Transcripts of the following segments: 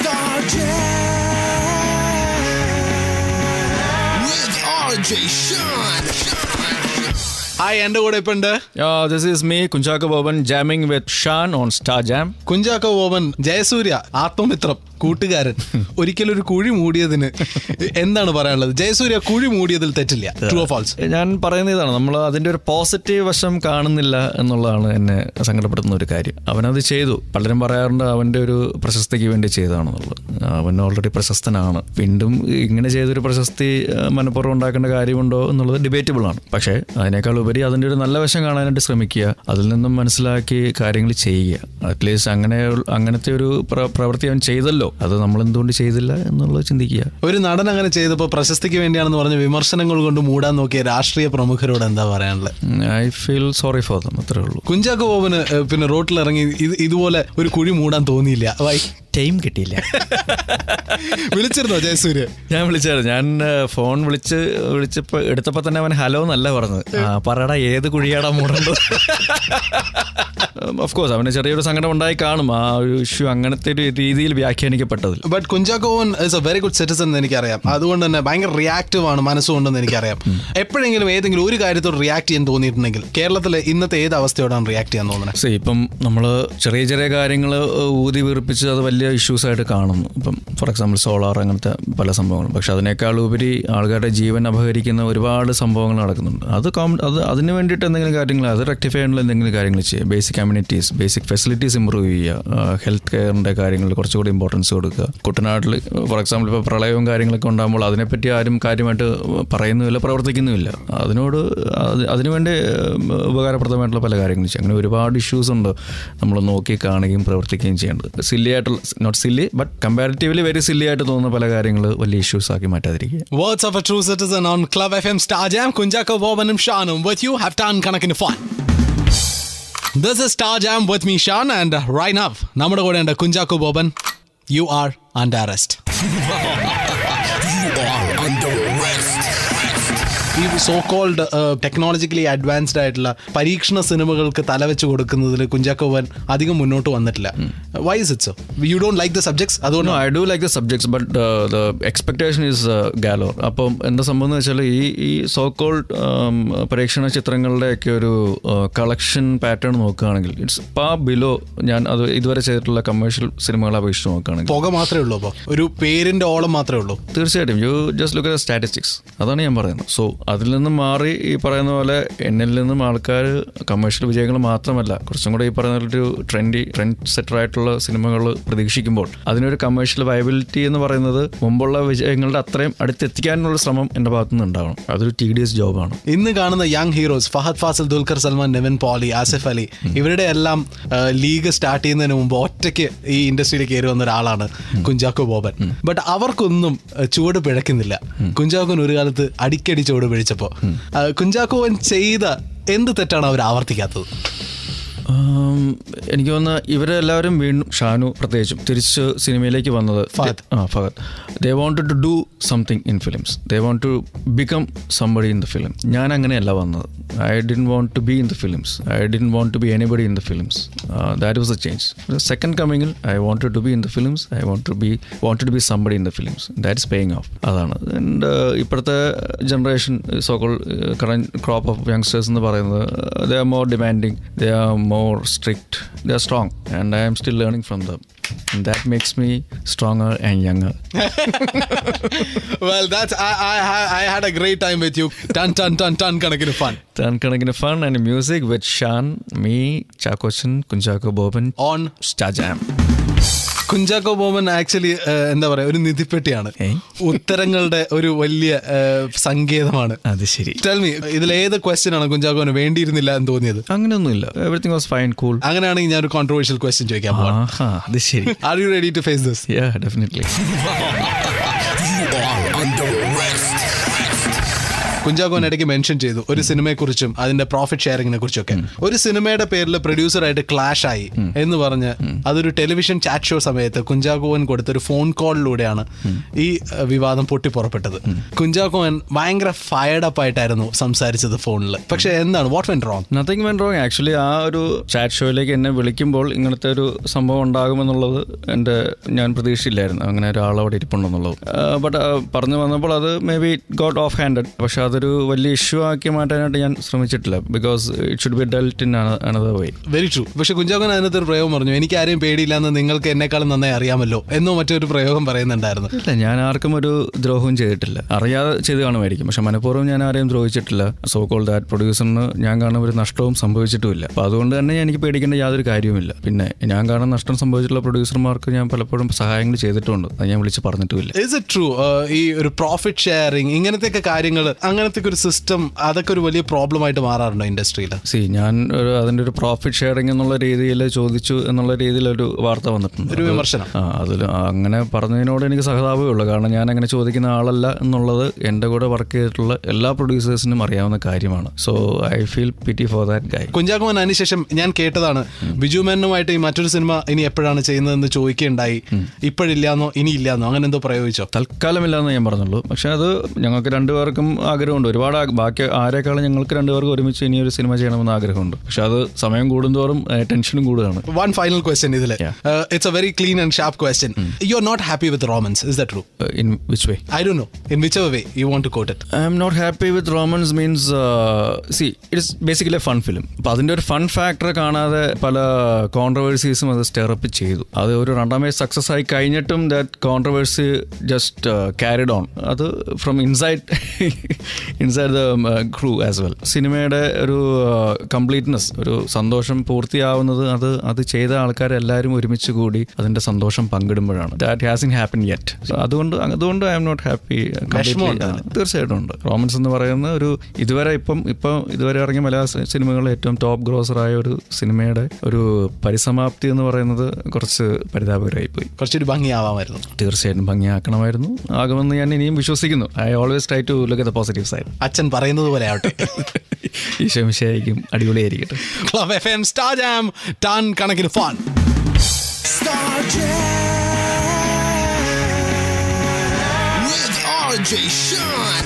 Star Jam with RJ Sean. Hi, എൻ്റെ കൂടെ ഇപ്പം ഉണ്ട്. This is me, Kunchaka Boban, jamming with Sean on Star Jam. Kunchacko Boban, Jayasurya, ആത്മമിത്രം, കൂട്ടുകാരൻ. ഒരിക്കലും ഒരു കുഴി മൂടിയതിന് എന്താണ് പറയാനുള്ളത്? ജയസൂര്യ കുഴി മൂടിയതിൽ തെറ്റില്ല. True or false? ഞാൻ പറയുന്ന ഇതാണ്, നമ്മൾ അതിൻ്റെ ഒരു പോസിറ്റീവ് വശം കാണുന്നില്ല എന്നുള്ളതാണ് എന്നെ സങ്കടപ്പെടുത്തുന്ന ഒരു കാര്യം. അവനത് ചെയ്തു. പലരും പറയാറുണ്ട് അവൻ്റെ ഒരു പ്രശസ്തിക്ക് വേണ്ടി ചെയ്തതാണെന്നുള്ളത്. അവൻ ഓൾറെഡി പ്രശസ്തനാണ്. വീണ്ടും ഇങ്ങനെ ചെയ്തൊരു പ്രശസ്തി മനഃപൂർവ്വം ഉണ്ടാക്കേണ്ട കാര്യമുണ്ടോ എന്നുള്ളത് ഡിബേറ്റബിൾ ആണ്. പക്ഷേ അതിനേക്കാൾ ഉപരി അതിൻ്റെ ഒരു നല്ല വശം കാണാനായിട്ട് ശ്രമിക്കുക, അതിൽ നിന്നും മനസ്സിലാക്കി കാര്യങ്ങൾ ചെയ്യുക. അറ്റ്ലീസ്റ്റ് അങ്ങനത്തെ ഒരു പ്രവൃത്തി അവൻ ചെയ്തല്ലോ, അത് നമ്മൾ എന്തുകൊണ്ട് ചെയ്തില്ല എന്നുള്ളത് ചിന്തിക്കുക. ഒരു നടൻ അങ്ങനെ ചെയ്തപ്പോൾ പ്രശസ്തിക്ക് വേണ്ടിയാണെന്ന് പറഞ്ഞ വിമർശനങ്ങൾ കൊണ്ട് മൂടാൻ നോക്കിയ രാഷ്ട്രീയ പ്രമുഖരോട് എന്താ പറയാനുള്ളത്? I feel sorry for them, അത്രേ ഉള്ളൂ. കുഞ്ചാക്കോ ബോബന് പിന്നെ റോട്ടിലിറങ്ങി ഇതുപോലെ ഒരു കുഴി മൂടാൻ തോന്നിയില്ല? വൈ? ടൈം കിട്ടിയില്ല. വിളിച്ചിരുന്നോ ജയസൂര്യ? ഞാൻ വിളിച്ചായിരുന്നു. ഞാൻ ഫോൺ വിളിച്ചപ്പോൾ എടുത്തപ്പോൾ തന്നെ അവൻ ഹലോ എന്നല്ല പറഞ്ഞത്. പറയടാ, ഏത് കുഴിയാടാ മൂടേണ്ടത്? ഓഫ് കോഴ്സ് അവന് ചെറിയൊരു സങ്കടം ഉണ്ടായി കാണും, ആ ഒരു ഇഷ്യൂ അങ്ങനത്തെ ഒരു രീതിയിൽ വ്യാഖ്യാനിക്കപ്പെട്ടതിൽ. But Kunchacko Boban is a very good citizen എന്ന് എനിക്കറിയാം. അതുകൊണ്ട് തന്നെ ഭയങ്കര റിയാക്റ്റീവ് ആണ്, മനസ്സുകൊണ്ടെന്ന് എനിക്കറിയാം. എപ്പോഴെങ്കിലും ഏതെങ്കിലും ഒരു കാര്യത്തോട് റിയാക്ട് ചെയ്യാൻ തോന്നിയിട്ടുണ്ടെങ്കിൽ കേരളത്തിലെ ഇന്നത്തെ ഏത് അവസ്ഥയോടാണ് റിയാക്ട് ചെയ്യാൻ തോന്നുന്നത്? ഇപ്പം നമ്മൾ ചെറിയ ചെറിയ കാര്യങ്ങൾ ഊതി വീർപ്പിച്ച് അത് വലിയ ഇഷ്യൂസ് ആയിട്ട് കാണുന്നു. ഇപ്പം ഫോർ എക്സാമ്പിൾ സോളാർ, അങ്ങനത്തെ പല സംഭവങ്ങളും. പക്ഷെ അതിനേക്കാൾ ഉപരി ആൾക്കാരുടെ ജീവൻ അപഹരിക്കുന്ന ഒരുപാട് സംഭവങ്ങൾ നടക്കുന്നുണ്ട്. അതിന് വേണ്ടിയിട്ട് എന്തെങ്കിലും കാര്യങ്ങൾ, അത് റെക്ടിഫൈ ചെയ്യാനുള്ള എന്തെങ്കിലും കാര്യങ്ങൾ ചെയ്യുക. Basic communities, basic facilities improve ചെയ്യുക. ഹെൽത്ത് കെയറിൻ്റെ കാര്യങ്ങളിൽ കുറച്ചുകൂടി ഇമ്പോർട്ടൻസ് കൊടുക്കുക. കുട്ടനാട്ടിൽ ഫോർ എക്സാമ്പിൾ ഇപ്പോൾ പ്രളയവും കാര്യങ്ങളൊക്കെ ഉണ്ടാകുമ്പോൾ അതിനെപ്പറ്റി ആരും കാര്യമായിട്ട് പറയുന്നുമില്ല, പ്രവർത്തിക്കുന്നുമില്ല. അതിനുവേണ്ടി ഉപകാരപ്രദമായിട്ടുള്ള പല കാര്യങ്ങളും ചെയ്യും. അങ്ങനെ ഒരുപാട് ഇഷ്യൂസ് ഉണ്ട് നമ്മൾ നോക്കി കാണുകയും പ്രവർത്തിക്കുകയും ചെയ്യേണ്ടത്. സില്ലി ആയിട്ടുള്ള, not silly but comparatively very silly ആയിട്ട് തോന്നുന്ന പല കാര്യങ്ങൾ വലിയ ഇഷ്യൂസ് ആക്കി മാറ്റാതിരിക്കുക. Words of a true citizen on Club FM Star Jam. Kunchacko ബോബനും ഷാനും with you have done കണക്കിന് fun. This is Star Jam with me Shan and right now നമ്മുടെ കൂടെ ഉണ്ട് Kunchacko Boban. You are under arrest. You are under arrest. ഈ so called technologically advanced ആയിട്ടുള്ള പരീക്ഷണ സിനിമകൾക്ക് തലവെച്ച് കൊടുക്കുന്നതിൽ കുഞ്ചാക്കോ ബോബൻ അധികം മുന്നോട്ട് വന്നിട്ടില്ല. Why is it so? You don't like the subjects? അതുകൊണ്ട് I do like the subjects but the expectation is galore. അപ്പം എന്താ സംഭവം എന്ന് വെച്ചാൽ ഈ സോ കോൾഡ് പരീക്ഷണ ചിത്രങ്ങളുടെയൊക്കെ ഒരു കളക്ഷൻ പാറ്റേൺ നോക്കുകയാണെങ്കിൽ ഇറ്റ്സ് ബിലോ ഞാൻ അത് ഇതുവരെ ചെയ്തിട്ടുള്ള കമേഴ്ഷ്യൽ സിനിമകളെ അപേക്ഷിച്ച് നോക്കുകയാണെങ്കിൽ പുക മാത്രമേ ഉള്ളൂ. അപ്പോൾ ഒരു പേരിന്റെ ഓളം മാത്രമേ ഉള്ളൂ. തീർച്ചയായിട്ടും you just look at statistics, അതാണ് ഞാൻ പറയുന്നത്. സോ അതിൽ നിന്നും മാറി ഈ പറയുന്ന പോലെ എന്നിൽ നിന്നും ആൾക്കാർ കമേഴ്ഷ്യൽ വിജയങ്ങൾ മാത്രമല്ല, കുറച്ചും കൂടെ ഈ പറയുന്ന ഒരു ട്രെൻഡ് സെറ്റർ ആയിട്ടുള്ള സിനിമകൾ പ്രതീക്ഷിക്കുമ്പോൾ അതിനൊരു കമേഴ്ഷ്യൽ വയബിലിറ്റി എന്ന് പറയുന്നത് മുമ്പുള്ള വിജയങ്ങളുടെ അത്രയും അടുത്തെത്തിക്കാനുള്ള ശ്രമം എൻ്റെ ഭാഗത്തുനിന്ന് ഉണ്ടാവണം. അതൊരു tedious ജോബാണ്. ഇന്ന് കാണുന്ന യങ് ഹീറോസ് ഫഹദ് ഫാസിൽ, ദുൽഖർ സൽമാൻ, നിവിൻ പോളി, ആസിഫ് അലി, ഇവരുടെ എല്ലാം ലീഗ് സ്റ്റാർട്ട് ചെയ്യുന്നതിന് മുമ്പ് ഒറ്റയ്ക്ക് ഈ ഇൻഡസ്ട്രിയിൽ കയറി വന്ന ഒരാളാണ് കുഞ്ചാക്കോ ബോബൻ. ബട്ട് അവർക്കൊന്നും ചുവട് പിഴക്കുന്നില്ല. കുഞ്ചാക്കോൻ ഒരു കാലത്ത് അടിക്കടി ചുവട് പിഴച്ചപ്പോൾ കുഞ്ചാക്കോൻ ചെയ്ത എന്ത് തെറ്റാണ് അവർ ആവർത്തിക്കാത്തത്? എനിക്ക് തോന്നുന്ന ഇവരെല്ലാവരും വീണ്ടും, ഷാനു പ്രത്യേകിച്ചും, തിരിച്ച് സിനിമയിലേക്ക് വന്നത് Fahadh. They wanted to do something in films, they want to become somebody in the film. ഞാൻ അങ്ങനെയല്ല വന്നത്. I didn't want to be in the films, I didn't want to be anybody in the films. That was the change. Second കമ്മിങ്ങിൽ I wanted to be in the films, I wanted to be somebody in the films. That is paying off. അതാണ്. And ഇപ്പോഴത്തെ generation, so called current crop of youngsters എന്ന് പറയുന്നത്, they are more demanding, they are more strict, they are strong and I am still learning from them, and that makes me stronger and younger. Well, that's I had a great time with you. Ton kanakinu fun And music with Shan, me, Chakochan, Kunchako Boban on Star Jam. Kunchacko Boban actually എന്താ പറയാ, ഒരു നിധിപ്പെട്ടിയാണ്. ഉത്തരങ്ങളുടെ ഒരു വലിയ സങ്കേതമാണ്. അത് ശരി. Tell me, ഇതിലേത് question ആണ് കുഞ്ചാക്കോന് വേണ്ടിയിരുന്നില്ല എന്ന് തോന്നിയത്? അങ്ങനെയൊന്നുമില്ല, എവരിതിങ് വാസ് ഫൈൻ, കൂൾ. അങ്ങനെയാണെങ്കിൽ ഞാൻ ഒരു കോൺട്രോവേഴ്ഷ്യൽ ക്വസ്റ്റ്യൻ ചോദിക്കാൻ പോവാം. അത് ശരി. Are you ready to face this? Yeah, definitely. You are under arrest. Kunchacko ഇടയ്ക്ക് മെൻഷൻ ചെയ്തു ഒരു സിനിമയെക്കുറിച്ചും അതിന്റെ പ്രോഫിറ്റ് ഷെയറിങ്ങിനെ കുറിച്ചൊക്കെ. ഒരു സിനിമയുടെ പേരിൽ പ്രൊഡ്യൂസറായിട്ട് ക്ലാഷ് ആയി എന്ന് പറഞ്ഞ് അതൊരു ടെലിവിഷൻ ചാറ്റ് ഷോ സമയത്ത് കുഞ്ചാക്കോൻ കൊടുത്തൊരു ഫോൺ കോളിലൂടെയാണ് ഈ വിവാദം പൊട്ടി പുറപ്പെട്ടത്. കുഞ്ചാക്കോൻ ഭയങ്കര ഫയർഡ് അപ്പ് ആയിട്ടായിരുന്നു സംസാരിച്ചത് ഫോണിൽ. പക്ഷെ എന്താണ് what went wrong? Nothing went wrong. Actually ആ ഒരു ചാറ്റ് ഷോയിലേക്ക് എന്നെ വിളിക്കുമ്പോൾ ഇങ്ങനത്തെ ഒരു സംഭവം ഉണ്ടാകുമെന്നുള്ളത് ഞാൻ പ്രതീക്ഷിച്ചില്ലായിരുന്നു, അങ്ങനെ ഒരാളവിടെ ഇരിപ്പുണ്ടെന്നുള്ളത്. ബട്ട് പറഞ്ഞു വന്നപ്പോൾ അത് may be got off handed. പക്ഷെ അതൊരു വലിയ ഇഷ്യൂ ആക്കി മാറ്റാനായിട്ട് ഞാൻ ശ്രമിച്ചിട്ടില്ല. Because it should be dealt in another way. Very true. പക്ഷെ കുഞ്ചാക്കോൻ അതിനകത്ത് ഒരു പ്രയോഗം പറഞ്ഞു, എനിക്ക് ആരെയും പേടിയില്ലെന്ന് നിങ്ങൾക്ക് എന്നെക്കാളും നന്നായി അറിയാമല്ലോ എന്നോ മറ്റൊരു പ്രയോഗം പറയുന്നുണ്ടായിരുന്നു. ഇല്ല, ഞാൻ ആർക്കും ഒരു ദ്രോഹവും ചെയ്തിട്ടില്ല. അറിയാതെ ചെയ്ത് കാണുമായിരിക്കും, പക്ഷെ മനഃപൂർവ്വം ഞാൻ ആരെയും ദ്രോഹിച്ചിട്ടില്ല. സോ കോൾ ദാറ്റ് പ്രൊഡ്യൂസറിന് ഞാൻ കാണുന്ന ഒരു നഷ്ടവും സംഭവിച്ചിട്ടുമില്ല. അപ്പോൾ അതുകൊണ്ട് തന്നെ എനിക്ക് പേടിക്കേണ്ട യാതൊരു കാര്യവുമില്ല. പിന്നെ ഞാൻ കാണുന്ന നഷ്ടം സംഭവിച്ചിട്ടുള്ള പ്രൊഡ്യൂസർമാർക്ക് ഞാൻ പലപ്പോഴും സഹായങ്ങൾ ചെയ്തിട്ടുണ്ട്, അത് ഞാൻ വിളിച്ച് പറഞ്ഞിട്ടുമില്ല. Is it true? ഈ ഒരു പ്രോഫിറ്റ് ഷെയറിങ് ഇങ്ങനത്തെ കാര്യങ്ങൾ, അങ്ങനത്തെ ഒരു സിസ്റ്റം, അതൊക്കെ ഒരു വലിയ പ്രോബ്ലം ആയിട്ട് മാറാറുണ്ടോ ഇൻഡസ്ട്രിയിൽ? ഞാൻ അതിന്റെ ഒരു പ്രോഫിറ്റ് ഷെയറിംഗ് എന്നുള്ള രീതിയിൽ ചോദിച്ചു എന്നുള്ള രീതിയിൽ ഒരു വാർത്ത വന്നിട്ടുണ്ട്, ഒരു വിമർശനം. അതിൽ അങ്ങനെ പറഞ്ഞതിനോട് എനിക്ക് സഹതാപമേ ഉള്ളൂ. കാരണം ഞാൻ അങ്ങനെ ചോദിക്കുന്ന ആളല്ല എന്നുള്ളത് എൻ്റെ കൂടെ വർക്ക് ചെയ്തിട്ടുള്ള എല്ലാ പ്രൊഡ്യൂസേഴ്സിനും അറിയാവുന്ന കാര്യമാണ്. So I feel pity for that guy. കുഞ്ചാക്കോൻ അതിനുശേഷം ഞാൻ കേട്ടതാണ് ബിജു മേനനുമായിട്ട് ഈ മറ്റൊരു സിനിമ ഇനി എപ്പോഴാണ് ചെയ്യുന്നതെന്ന് ചോദിക്കുകയുണ്ടായി. ഇപ്പോഴില്ലാന്നോ ഇനി ഇല്ലാന്നോ അങ്ങനെ എന്തോ പ്രയോഗിച്ചോ? തൽക്കാലമില്ലാന്ന് ഞാൻ പറഞ്ഞുള്ളൂ. പക്ഷെ അത് ഞങ്ങൾക്ക് രണ്ടുപേർക്കും ആഗ്രഹമുണ്ട്. ഒരുപാട് ബാക്കി ആരെക്കാളും ഞങ്ങൾക്ക് രണ്ടുപേർക്കും ഒരുമിച്ച് ഇനി ഒരു സിനിമ ചെയ്യണമെന്ന് ആഗ്രഹമുണ്ട്. പക്ഷെ അത് സമയം കൂടുന്തോറും ടെൻഷനും കൂടുകയാണ്. One final question ഇതിൽ. It's a very clean and sharp question. You're not happy with Romance, is that true? In which way? I don't know. In whichever way you want to quote it. I am not happy with Romance means see, it is basically a fun film. അപ്പോൾ അതിൻ്റെ ഒരു fun factor കാണാതെ പല കോൺട്രവേഴ്സീസും അത് സ്റ്റെറപ്പ് ചെയ്തു. അത് ഒരു രണ്ടാമേ success ആയി കഴിഞ്ഞിട്ടും that controversy just carried on. അത് from inside the crew as well. സിനിമയുടെ ഒരു കംപ്ലീറ്റ്നെസ്, ഒരു സന്തോഷം പൂർത്തിയാവുന്നത് അത് ചെയ്ത ആൾക്കാരെല്ലാവരും ഒരുമിച്ച് കൂടി അതിന്റെ സന്തോഷം പങ്കിടുമ്പോഴാണ്. That hasn't happen yet. അതുകൊണ്ട് ഐ എം നോട്ട് ഹാപ്പി. തീർച്ചയായിട്ടും ഉണ്ട്. റോമൻസ് എന്ന് പറയുന്ന ഒരു ഇതുവരെ ഇതുവരെ ഇറങ്ങിയ മലയാള സിനിമകളിൽ ഏറ്റവും ടോപ്പ് ഗ്രോസറായ ഒരു സിനിമയുടെ ഒരു പരിസമാപ്തി എന്ന് പറയുന്നത് കുറച്ച് പരിതാപകരമായി പോയി. കുറച്ചൊരു ഭംഗിയാവാമായിരുന്നു. തീർച്ചയായിട്ടും ഭംഗിയാക്കണമായിരുന്നു, ആകുമെന്ന് ഞാൻ ഇനിയും വിശ്വസിക്കുന്നു. I always try to look at the positive side. അച്ഛൻ പറയുന്നത് പോലെ ആവട്ടെ. ഈശോമിശിഹായ്ക്കും അടിപൊളിയായിരിക്കട്ടെ. Club FM Star Jam, ton കണക്കിന് fun. Star Jam with RJ Sean.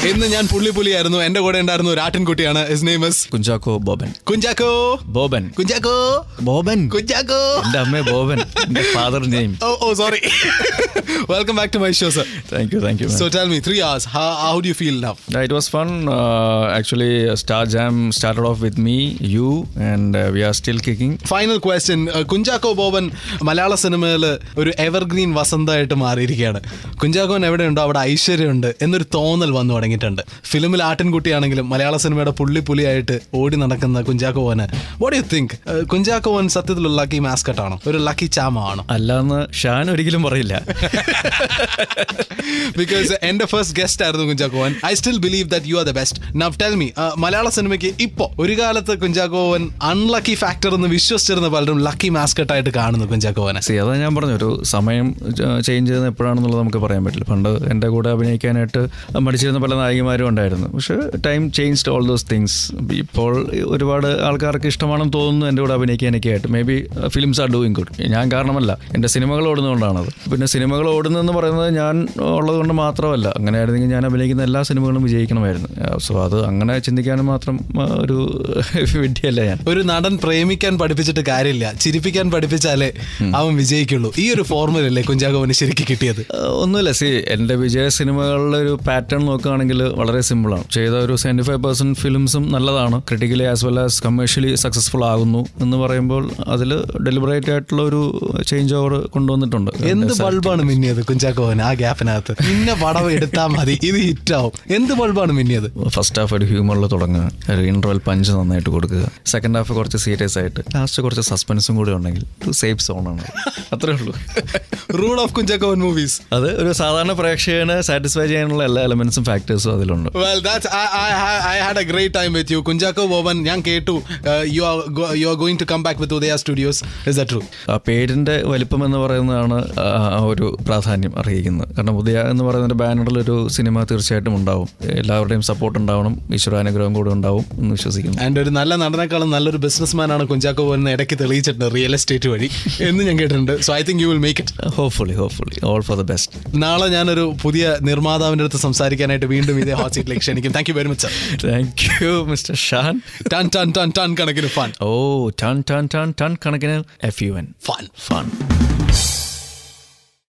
ഇന്ന് ഞാൻ പുള്ളിയായിരുന്നു. എന്റെ കൂടെ ഉണ്ടായിരുന്നു ഒരു ആട്ടിൻകുട്ടിയാണ്. His name is Kunchacko Boban. Kunchacko Boban. എന്റെ അമ്മ ബോബൻ, എന്റെ father name. Oh, sorry. Welcome back to my show, sir. Thank you. So tell me, 3 hours, how do you feel now? It was fun. Actually, Star Jam started off with me, you, and we are still kicking. Final question. Kunchacko Boban മലയാള സിനിമയിൽ ഒരു evergreen വസന്തമായിട്ട് മാറിയിരിക്കുകയാണ്. കുഞ്ചാക്കോൻ എവിടെയുണ്ടോ അവിടെ ഐശ്വര്യമുണ്ട് എന്നൊരു തോന്നൽ വന്നു തുടങ്ങിയിട്ടുണ്ട്. ഫിലിമിൽ ആട്ടിൻകുട്ടിയാണെങ്കിലും മലയാള സിനിമയുടെ പുള്ളിയായിട്ട് ഓടി നടക്കുന്ന കുഞ്ചാക്കോവന് വാട്ട് യു തിങ്ക്? കുഞ്ചാക്കോവൻ സത്യത്തിലുള്ള ലക്കി മാസ്കറ്റ് ആണോ, ഒരു ലക്കി ചാമ ആണോ? അല്ലാന്ന് ഷാൻ ഒരിക്കലും പറയില്ല. ബിക്കോസ് എന്റെ ഫസ്റ്റ് ഗസ്റ്റ് ആയിരുന്നു കുഞ്ചാക്കോവൻ. I still believe that you are the best. Now tell me, മലയാള സിനിമയ്ക്ക് ഇപ്പോ ഒരു കാലത്ത് കുഞ്ചാക്കോവൻ അൺലക്കി ഫാക്ടർ എന്ന് വിശ്വസിച്ചിരുന്ന പലരും ലക്കി മാസ്കറ്റ് ആയിട്ട് കാണുന്നു കുഞ്ചാക്കോവനെ. അതാ ഞാൻ പറഞ്ഞു, ഒരു സമയം ചേഞ്ച് ചെയ്യുന്നത് എപ്പോഴാണെന്നുള്ളത് നമുക്ക് പറയാൻ പറ്റില്ല. പണ്ട് എൻ്റെ കൂടെ അഭിനയിക്കാനായിട്ട് മടിച്ചിരുന്ന പല നായികമാരും ഉണ്ടായിരുന്നു. പക്ഷേ time changed all those things. ഇപ്പോൾ ഒരുപാട് ആൾക്കാർക്ക് ഇഷ്ടമാണെന്ന് തോന്നുന്നു എൻ്റെ കൂടെ അഭിനയിക്കാനൊക്കെ ആയിട്ട്. May be films are doing good. ഞാൻ കാരണമല്ല, എൻ്റെ സിനിമകൾ ഓടുന്നതുകൊണ്ടാണത്. പിന്നെ സിനിമകൾ ഓടുന്നതെന്ന് പറയുന്നത് ഞാൻ ഉള്ളതുകൊണ്ട് മാത്രമല്ല. അങ്ങനെ ആയിരുന്നെങ്കിൽ ഞാൻ അഭിനയിക്കുന്ന എല്ലാ സിനിമകളും വിജയിക്കണമായിരുന്നു. സോ അത് അങ്ങനെ ചിന്തിക്കാനും മാത്രം ഒരു വിഡ്ഢിയല്ല ഞാൻ. ഒരു നടൻ പ്രേമിക്കാൻ പഠിപ്പിച്ചിട്ട് കാര്യമില്ല, ചിരിപ്പിക്കാൻ പഠിപ്പിച്ചാലേ അവൻ വിജയിക്കുള്ളൂ. ഈ ഒരു ഫോർമുലല്ലേ കുഞ്ചാക്കോവന് ശരിക്കും കിട്ടിയത്? ഒന്നുമില്ല. എൻ്റെ വിജയ സിനിമകളുടെ ഒരു പാറ്റേൺ നോക്കുകയാണെങ്കിൽ വളരെ സിമ്പിളാണ്. ചെയ്ത ഒരു 75% ഫിലിംസും നല്ലതാണ്, critically as well as commercially successful ആകുന്നു എന്ന് പറയുമ്പോൾ അതിൽ ഡെലിബറേറ്റ് ആയിട്ടുള്ള ഒരു ചേഞ്ച് ഓവർ കൊണ്ടുവന്നിട്ടുണ്ട്. എന്ത് ബൾബാണ് മിന്നിയത് കുഞ്ചാക്കോവൻ ആ ഗ്യാപ്പിനകത്ത്? പിന്നെ പടം എടുത്താൽ മതി, ഇത് ഹിറ്റാവും. എന്ത് ബൾബാണ് മിന്നിയത്? ഫസ്റ്റ് ഹാഫ് ഒരു ഹ്യൂമറിൽ തുടങ്ങുക, ഒരു ഇന്റർവൽ പഞ്ച് നന്നായിട്ട് കൊടുക്കുക, സെക്കൻഡ് ഹാഫ് കുറച്ച് സീരിയസ് ആയിട്ട്, ലാസ്റ്റ് കുറച്ച് സസ്പെൻസും കൂടി ഉണ്ടെങ്കിൽ ഒരു സേഫ് സോണാണ്. അത്രേ ഉള്ളൂ. റൂൾ ഓഫ് കുഞ്ചാക്കോവൻ മൂവീസ്. അത് ഒരു സാധാരണ പ്രേക്ഷകന് സാറ്റിസ്ഫൈ ചെയ്യാനുള്ള എല്ലാ എലമെന്റ്സും ഫാക്ടേഴ്സും ഫീച്ചേഴ്സും അതിലുണ്ട്. Well, I had a great time with you. Kunchacko Boban, ഞാൻ കേട്ടു you are going to come back with Udaya Studios. Is that true? ആ പേരിന്റെ വലിപ്പം എന്ന് പറയുന്നതാണ് ഒരു പ്രാധാന്യം അർഹിക്കുന്നത്. കാരണം ഉദയ എന്ന് പറയുന്ന ബാനറിൽ ഒരു സിനിമ തീർച്ചയായിട്ടും ഉണ്ടാവും. എല്ലാവരുടെയും സപ്പോർട്ട് ഉണ്ടാവണം, ഈശ്വരാനുഗ്രഹം കൂടെ ഉണ്ടാവും എന്ന് വിശ്വസിക്കുന്നു. ആൻഡ് ഒരു നല്ല നടനേക്കാളും നല്ലൊരു ബിസിനസ്മാനാണ് കുഞ്ചാക്കോ ബോബൻ ഇടയ്ക്ക് തെളിയിച്ചിട്ടുണ്ട് റിയൽ എസ്റ്റേറ്റ് വഴി എന്ന് ഞാൻ കേട്ടിട്ടുണ്ട്. So I think you will make it. Hopefully all for the best. നാളെ ഞാനൊരു പുതിയ നിർമ്മാതാവിൻ്റെ അടുത്ത് സംസാരിക്കാനായിട്ട് വീണ്ടും ഇതേ ഹോട്ട് സീറ്റിലേക്ക് ക്ഷണിക്കും. Thank you very much sir. Thank you mister Shaan. Ton കണക്കിന് ഫൺ. ടൺ കണക്കിന് FUN. ഫൺ.